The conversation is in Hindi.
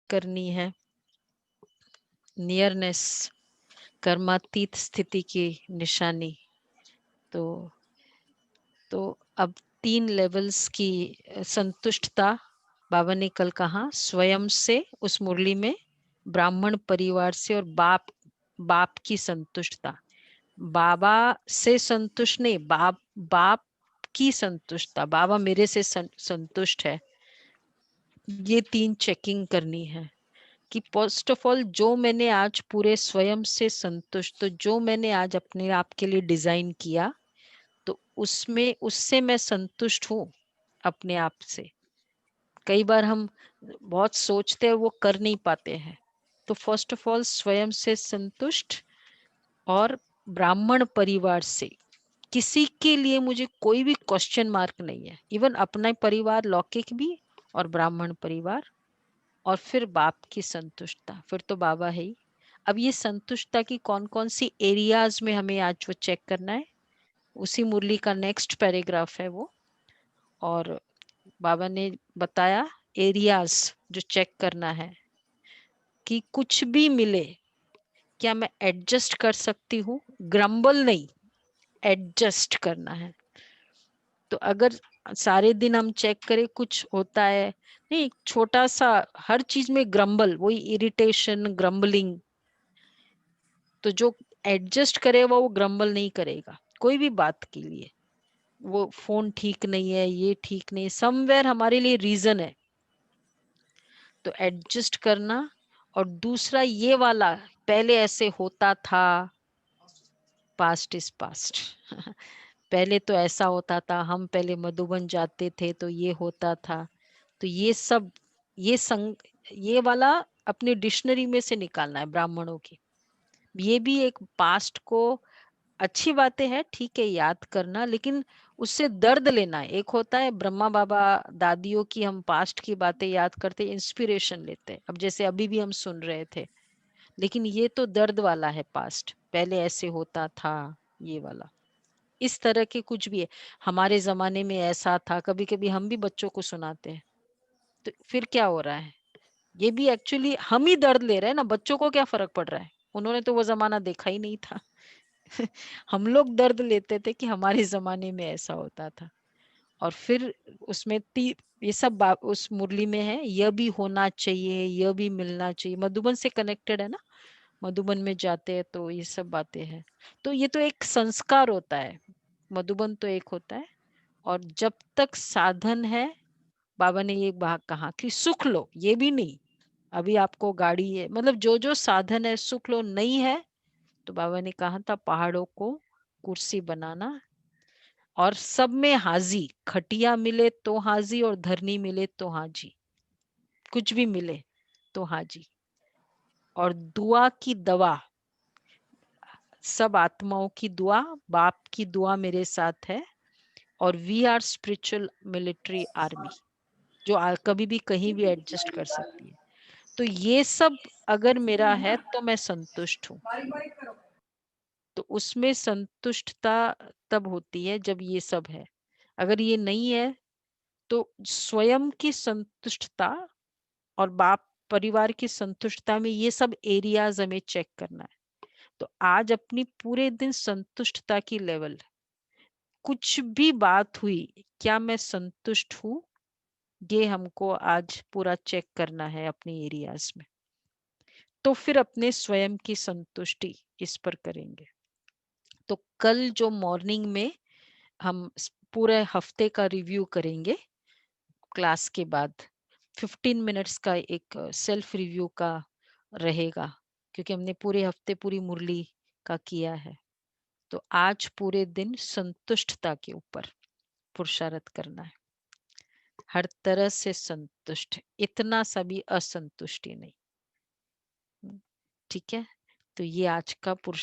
करनी है नियरनेस, कर्मातीत स्थिति की निशानी। तो अब 3 लेवल्स की संतुष्टता बाबा ने कल कहा, स्वयं से उस मुरली में, ब्राह्मण परिवार से, और बाप की संतुष्टता। बाबा से संतुष्ट नहीं, बाप की संतुष्टता, बाबा मेरे से संतुष्ट है। ये 3 चेकिंग करनी है कि फर्स्ट ऑफ ऑल जो मैंने आज पूरे स्वयं से संतुष्ट, तो जो मैंने आज अपने आप के लिए डिजाइन किया, तो उससे मैं संतुष्ट हूँ अपने आप से। कई बार हम बहुत सोचते हैं, वो कर नहीं पाते हैं। तो फर्स्ट ऑफ ऑल स्वयं से संतुष्ट, और ब्राह्मण परिवार से किसी के लिए मुझे कोई भी क्वेश्चन मार्क नहीं है, इवन अपना परिवार लौकिक भी और ब्राह्मण परिवार, और फिर बाप की संतुष्टता, फिर तो बाबा है ही। अब ये संतुष्टता की कौन कौन सी एरियाज में हमें आज वो चेक करना है, उसी मुरली का नेक्स्ट पैराग्राफ है वो। और बाबा ने बताया एरियाज जो चेक करना है, कि कुछ भी मिले क्या मैं एडजस्ट कर सकती हूँ, ग्रम्बल नहीं, एडजस्ट करना है। तो अगर सारे दिन हम चेक करें कुछ होता है नहीं, छोटा सा हर चीज में ग्रम्बल, वही इरिटेशन, ग्रम्बलिंग, तो जो एडजस्ट करेगा वो ग्रम्बल नहीं करेगा कोई भी बात के लिए। वो फोन ठीक नहीं है, ये ठीक नहीं, समवेयर हमारे लिए रीजन है, तो एडजस्ट करना। और दूसरा ये वाला, पहले ऐसे होता था, पास्ट इज पास्ट। पहले तो ऐसा होता था, हम पहले मधुबन जाते थे तो ये होता था, तो ये सब, ये वाला अपनी डिक्शनरी में से निकालना है ब्राह्मणों की। ये भी एक पास्ट को, अच्छी बातें हैं, ठीक है याद करना, लेकिन उससे दर्द लेना है। एक होता है ब्रह्मा बाबा दादियों की, हम पास्ट की बातें याद करते, इंस्पिरेशन लेते हैं, अब जैसे अभी भी हम सुन रहे थे, लेकिन ये तो दर्द वाला है, पास्ट पहले ऐसे होता था, ये वाला। इस तरह के कुछ भी है, हमारे जमाने में ऐसा था, कभी कभी हम भी बच्चों को सुनाते हैं, तो फिर क्या हो रहा है, ये भी एक्चुअली हम ही दर्द ले रहे हैं ना, बच्चों को क्या फर्क पड़ रहा है, उन्होंने तो वो जमाना देखा ही नहीं था। हम लोग दर्द लेते थे कि हमारे जमाने में ऐसा होता था। और फिर उसमें ये सब उस मुरली में है, यह भी होना चाहिए, यह भी मिलना चाहिए, मधुबन से कनेक्टेड है ना, मधुबन में जाते हैं तो ये सब बातें हैं। तो ये तो एक संस्कार होता है, मधुबन तो एक होता है। और जब तक साधन है, बाबा ने ये बात कहा कि सुख लो, ये भी नहीं, अभी आपको गाड़ी है, मतलब जो जो साधन है सुख लो, नहीं है तो बाबा ने कहा था पहाड़ों को कुर्सी बनाना, और सब में हाजी, खटिया मिले तो हाजी, और धरनी मिले तो हाजी, कुछ भी मिले तो हाजी। और दुआ की दवा, सब आत्माओं की दुआ, बाप की दुआ मेरे साथ है, और we are spiritual military army, जो कभी भी कहीं भी एडजस्ट कर सकती है। तो ये सब अगर मेरा है तो मैं संतुष्ट हूँ। तो उसमें संतुष्टता तब होती है जब ये सब है। अगर ये नहीं है तो स्वयं की संतुष्टता और बाप परिवार की संतुष्टता में ये सब एरियाज हमें चेक करना है। तो आज अपनी पूरे दिन संतुष्टता की लेवल, कुछ भी बात हुई क्या मैं संतुष्ट हूँ, ये हमको आज पूरा चेक करना है अपने एरियाज में। तो फिर अपने स्वयं की संतुष्टि इस पर करेंगे। तो कल जो मॉर्निंग में हम पूरे हफ्ते का रिव्यू करेंगे क्लास के बाद, 15 मिनट्स का एक सेल्फ रिव्यू का रहेगा, क्योंकि हमने पूरे हफ्ते पूरी मुरली का किया है। तो आज पूरे दिन संतुष्टता के ऊपर पुरुषार्थ करना है, हर तरह से संतुष्ट, इतना सा भी असंतुष्टि नहीं। ठीक है, तो ये आज का पुरुष